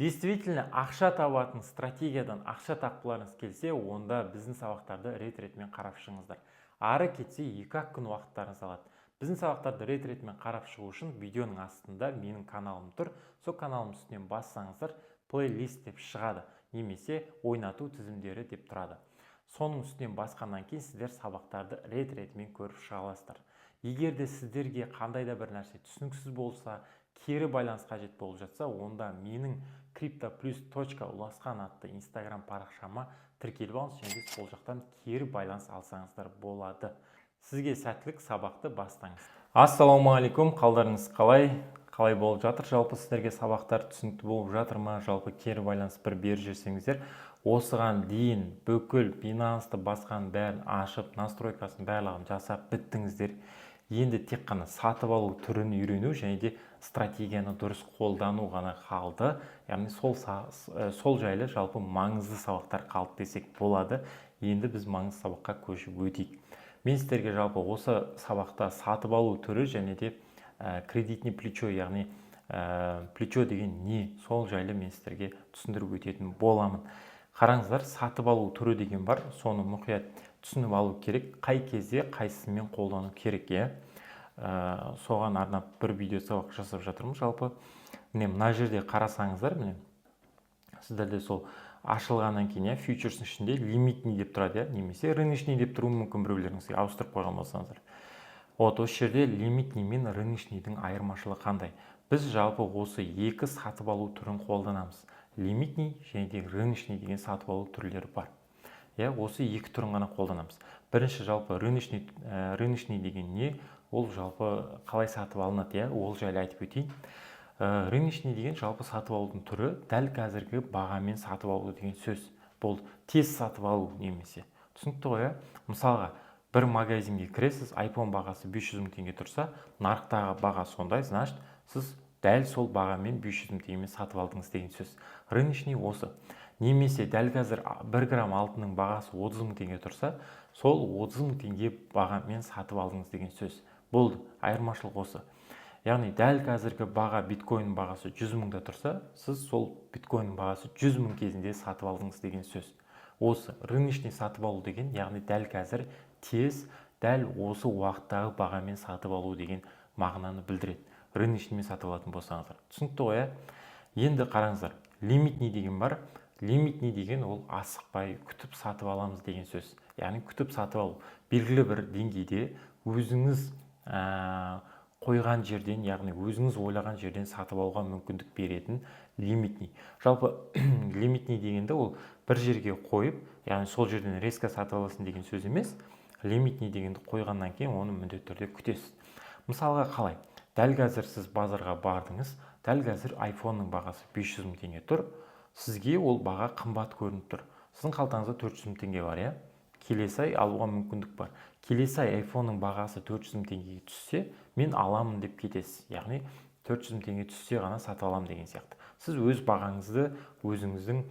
Действительно, ақша табатын стратегиядан ақша тапқыларыңыз келсе, онда біздің сабақтарды рет-ретімен қарап шығыңыздар. Ары кетсе 2-ақ күн уақыттарыңыз алады. Біздің сабақтарды рет-ретімен қарап шығу үшін видеоның астында менің каналым тұр. Сол каналым үстінен бассаңыздар, плейлист деп шығады, немесе ойнату тізімдері деп тұрады. Соның үстінен басқаннан кейін сіздер сабақтарды рет-ретімен көріп шыға аласыздар. Егер де сіздерге қандай да бір нәрсе түсініксіз болса, кері байланыс қажет болып жатса, онда менің cryptoplus.уласқан атты инстаграм парақшама тіркеліп алыңыз, және сол жақтан кері байланыс алсаңыздар болады. Сізге сәттілік, сабақты бастаңыз. Ассалаумағалейкум, қалдарыңыз қалай болып жатыр? Жалпы сіздерге сабақтар түсінікті болып жатыр ма? Жалпы кері байланыс бір беріп жүрсеңіздер, осыған дейін бүкіл Binance'ты басқан бәрін ашып, настройкасын барлығын жасап біттіңіздер. Енді тек қана сатып алу түрін үйрену және де стратегияны дұрыс қолдану ғана қалды. Яғни сол жайлы жалпы маңызды сабақтар қалды десек болады. Енді біз маңызды сабаққа көшіп өтейік. Мен сіздерге жалпы осы сабақта сатып алу түрі және де кредитный плечо, яғни плечо деген не, сол жайлы мен сіздерге түсіндіріп өтетін боламын. Қараңыздар, сатып алу түрі деген бар, соны мұқият түсініп алу керек, қай кезде қайсысымен қолдану керек. Соған арнап бір видео сабақ жасап жатырмын. Жалпы мына жерде қарасаңыздар, сіздерде сол ашылғаннан кейін фьючерстің ішінде лимитный деп тұрады, немесе рыночный деп тұруы мүмкін, біреулеріңізге ауыстырып қойған болсаңыздар. Осы жерде лимитный мен рыночныйдың айырмашылығы қандай? Біз жалпы осы екі сатып алу түрін қолданамыз. Лимитный және де рыночный деген сатып алу түрлері бар. Осы екі түрін ғана қолданамыз. Бірінші жалпы рыночный деген не? Ол жалпы қалай сатып алынады, ол жайлы айтып өтейін. Рыночный деген жалпы сатып алудың түрі, дәл қазіргі бағамен сатып алу деген сөз. Бұл тез сатып алу немесе. Түсінікті ғой? Мысалға, бір магазинге кіресіз, iPhone бағасы 500 мың теңге тұрса, нарықтағы баға сондай, значит, сіз дәл сол бағамен 500 мың теңгемен сатып алдыңыз деген сөз. Рыночный осы. Немесе дәл қазір 1 грамм алтынның бағасы 30 мың теңге тұрса, сол 30 мың теңге бағамен сатып алдыңыз деген сөз. Болды, айырмашылық осы. Яғни дәл қазіргі баға биткойн бағасы 100 мыңда тұрса, сіз сол биткойн бағасы 100 мың кезінде сатып алдыңыз деген сөз. Осы рыночный сатып алу деген, яғни дәл қазір тез, дәл осы уақыттағы бағамен сатып алу деген мағынаны білдіреді. Рыночныймен сатып алатын болсаңыздар. Түсінікті ғой? Енді қараңыздар, лимитный деген бар. Лимитный деген ол асықпай күтіп сатып аламыз деген сөз. Яғни күтіп сатып алу. Белгілі бір деңгейде өзіңіз қойған жерден, яғни өзіңіз ойлаған жерден сатып алуға мүмкіндік беретін лимитный. Жалпы лимитный дегенде ол бір жерге қойып, яғни сол жерден резко сатып аласың деген сөз емес. Лимитный дегенді қойғаннан кейін оны міндетті түрде күтесіз. Мысалға қалай? Дәл қазір сіз базарға бардыңыз, дәл қазір iPhone-ның бағасы 500 мың теңге тұр. Сізге ол баға қымбат көрініп тұр. Сіздің қалтаңызда 400 мың теңге бар, келесі ай алуға мүмкіндік бар. Келесі ай iPhone-ның бағасы 400 мың теңгеге түссе, мен аламын деп кетесіз. Яғни 400 мың теңге түссе ғана сатып аламын деген сияқты. Сіз өз бағаңызды, өзіңіздің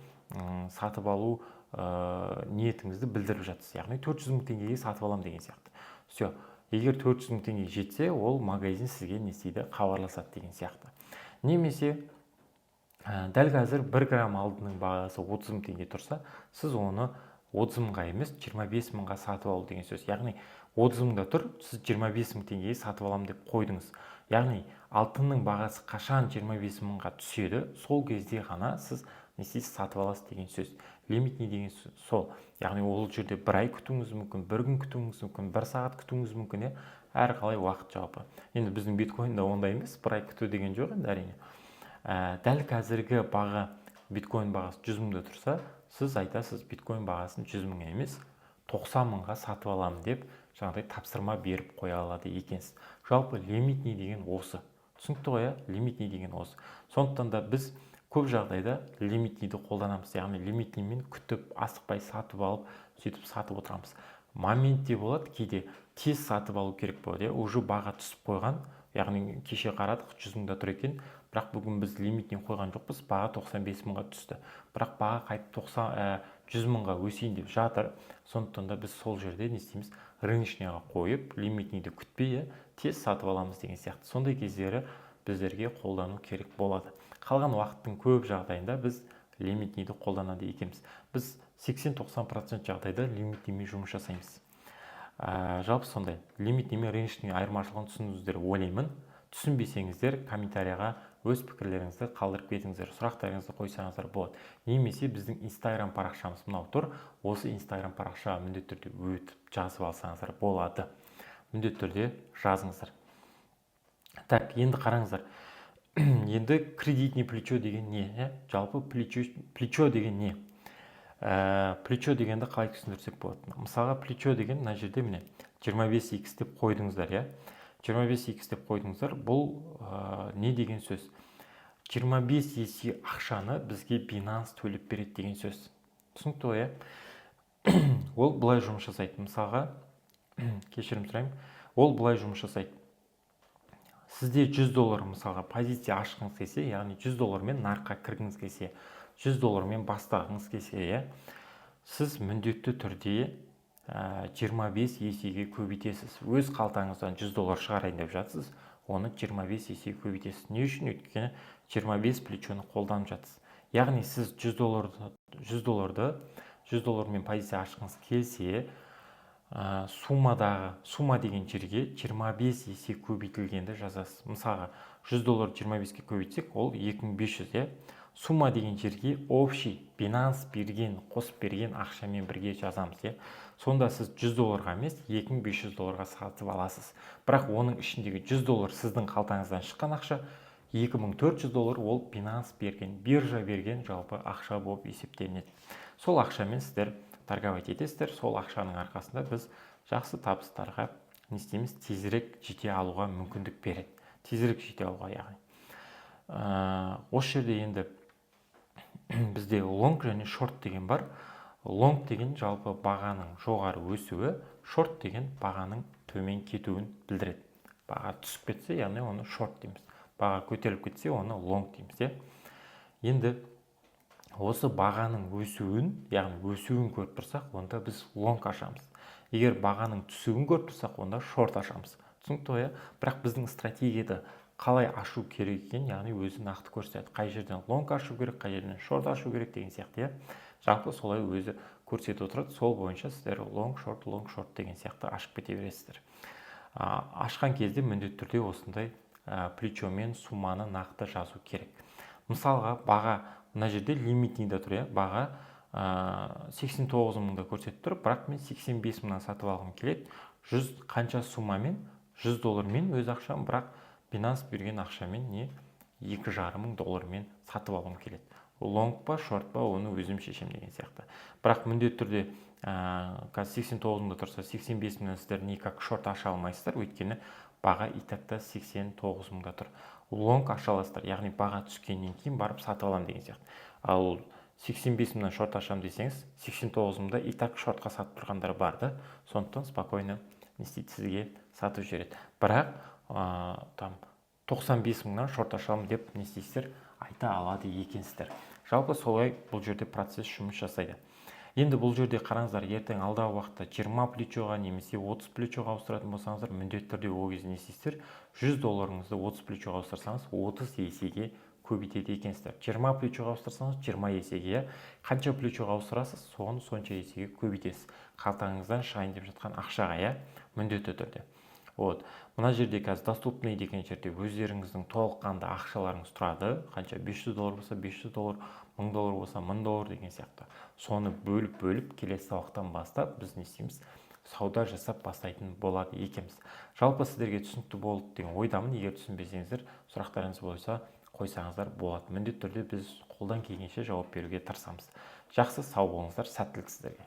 сатып алу ниетіңізді білдіріп жатсыз. Яғни 400 мың теңгеге сатып аламын деген сияқты. Все. Егер 400 мың теңге жетсе, ол магазин сізге не істейді? Хабарласады деген сияқты. Немесе дәл қазір 1 грамм алтынның бағасы 30 мың теңге тұрса, сіз оны 30 мыңға емес, 25 мыңға сатып алу деген сөз. Яғни 30 мыңда тұр, сіз 25 мың теңгеге сатып аламын деп қойдыңыз. Яғни алтынның бағасы қашан 25 мыңға түседі, сол кезде ғана сіз сатып аласыз деген сөз. Лимитный деген сол. Яғни ол жерде бір ай күтуіңіз мүмкін, бір күн күтуіңіз мүмкін, бір сағат күтуіңіз мүмкін, әр қалай уақыт жалпы. Енді біздің биткойнда ондай емес, бір ай күту деген жоқ енді әрине. Дәл қазіргі баға биткойн бағасы 100 мыңда тұрса, сіз айтасыз биткойн бағасын 100 мың емес, 90 мыңға сатып аламын деп жаңағыдай тапсырма беріп қоя алады екенсіз. Жалпы лимитный деген осы. Түсінікті ғой? Лимитный деген осы. Сондықтан да біз көп жағдайда лимитнийді қолданамыз. Яғни лимитниймен күтіп, асықпай сатып алып, сөйтіп сатып отырамыз. Моментте болады, кейде тез сатып алу керек болады. Уже баға түсіп қойған, яғни кеше қарадық 100 мыңда тұр екен, бірақ бүгін біз лимитнен қойған жоқпыз, баға 95 мыңға түсті. Бірақ баға қайтып 100 мыңға өсейін деп жатыр. Сондықтан да біз сол жерде не істейміз? Рыночныйға қойып, лимитнейді күтпей, тез сатып аламыз деген сияқты. Сондай кездері біздерге қолдану керек болады. қалған уақыттың көп жағдайында біз лимитниді қолданады екенбіз. Біз 80-90% жағдайда лимитнимен жұмыс жасаймыз. Жалпы сондай. Лимитни мен рейнджтің айырмашылығын түсіндіңіздер ойлаймын. Түсінбесеңіздер комментарияға өз пікірлеріңізді қалдырып кетіңіздер, сұрақтарыңызды қойсаңыздар болады. Немесе біздің Instagram парақшамыз мынау тұр. Осы Instagram парақшаға міндетті түрде өтіп жазып алсаңыздар болады. Міндетті түрде жазыңыздар. Так, енді қараңыздар. Енді кредитный плечо деген не? Жалпы плечо деген не? Плечо дегенді қалай түсіндірсек болады? Мысалға плечо деген мына жерде міне 25x деп қойдыңыздар, иә? 25x деп қойдыңыздар. Бұл не деген сөз? 25 есе ақшаны бізге Binance төлеп береді деген сөз. Түсінікті ғой, иә? Ол былай жұмыс жасайды. Мысалға, кешірім сұраймын. Ол былай жұмыс жасайды. Сізде $100 мысалға позиция ашқыңыз келсе, яғни $100 мен нарыққа кіргіңіз келсе, $100 мен бастағыңыз келсе, иә, сіз міндетті түрде 25 есеге көбейтесіз. Өз қалтаңыздан $100 шығарайын деп жатсыз, оны 25 есеге көбейтесіз. Не үшін? Өйткені 25 плечоны қолданып жатсыз. Яғни сіз $100 мен позиция ашқыңыз келсе, сумма деген жерге 25 есе көбейтілгенді жазасыз. Мысалға, $100 25-ге көбейтсек, ол 2500, иә. Сумма деген жерге общий Binance берген, қосып берген ақшамен бірге жазамыз, иә. Сонда сіз $100-ға емес, $2500-ға сатып аласыз. Бірақ оның ішіндегі $100 сіздің қалтаңыздан шыққан ақша, $2400 ол Binance берген, биржа берген жалпы ақша болып есептелінеді. Сол ақшамен сіздер торговать етесіздер. Сол ақшаның арқасында біз жақсы табыстарға не істейміз? Тезірек жете алуға мүмкіндік береді. Тезірек жете алуға, яғни. Осы жерде енді бізде лонг және шорт деген бар. Лонг деген жалпы бағаның жоғары өсуі, шорт деген бағаның төмен кетуін білдіреді. Баға түсіп кетсе, яғни оны шорт дейміз. Баға көтеріліп кетсе, оны лонг дейміз. Енді осы бағаның өсуін, яғни өсуін көріп тұрсақ, онда біз лонг ашамыз. Егер бағаның түсуін көріп тұрсақ, онда шорт ашамыз. Түсінікті ғой, бірақ біздің стратегияда қалай ашу керек екен, яғни өзі нақты көрсетеді. Қай жерден лонг ашу керек, қай жерден шорт ашу керек деген сияқты, жалпы солай өзі көрсетіп отырады. Сол бойынша сіздер лонг, шорт деген сияқты ашып кете бересіздер. Ашқан кезде міндетті түрде осындай плечо мен сумманы нақты жазу керек. Мысалға, баға мына жерде лимитниде тұр, баға 89 мыңда көрсетіп тұр, бірақ мен 85 мыңнан сатып алғым келеді. Қанша суммамен? $100 мен өз ақшам, бірақ Binance берген ақшамен не $2,5 мың сатып алғым келеді. Лонг па, шорт па, оны өзім шешем деген сияқты. Бірақ міндетті түрде 89 мыңда тұрса, 85 мыңнан сіздер никак шорт аша алмайсыздар, өйткені баға итакта 89 мыңда тұр. Лонг аша аласыздар, яғни баға түскеннен кейін барып сатып алам деген сияқты. Ал 85 мыңнан шорт ашам десеңіз, 89 мыңда итак шортқа сатып тұрғандар барды, сондықтан спокойно не істейді, сізге сатып жібереді. Бірақ 95 мыңнан шорт ашамын деп не істейсіздер, айта алады екенсіздер. Жалпы солай бұл жерде процесс жұмыс жасайды. Енді бұл жерде қараңыздар, ертең алдағы уақытта 20 плечоға немесе 30 плечоға ауыстыратын болсаңыздар, міндетті түрде ол кезде не істейсіздер, $100-ыңызды 30 плечоға ауыстырсаңыз, 30 есеге көбейтеді екенсіздер. 20 плечоға ауыстырсаңыз, 20 есеге, қанша плечоға ауыстырасыз, соны сонша есеге көбейтесіз. Қалтаңыздан шығайын деп жатқан ақшаға, міндетті түрде. Мына жерде қазір доступный деген жерде өздеріңіздің толыққанды ақшаларыңыз тұрады. Қанша $500 болса $500, $1000 болса $1000 деген сияқты. Соны бөліп келесі сабақтан бастап біз не істейміз? Сауда жасап бастайтын болады екенбіз. Жалпы сіздерге түсінікті болды деген ойдамын. Егер түсінбесеңіздер, сұрақтарыңыз болса қойсаңыздар болады. Міндетті түрде біз қолдан келгенше жауап беруге тырысамыз. Жақсы, сау болыңыздар, сәттілік сіздерге.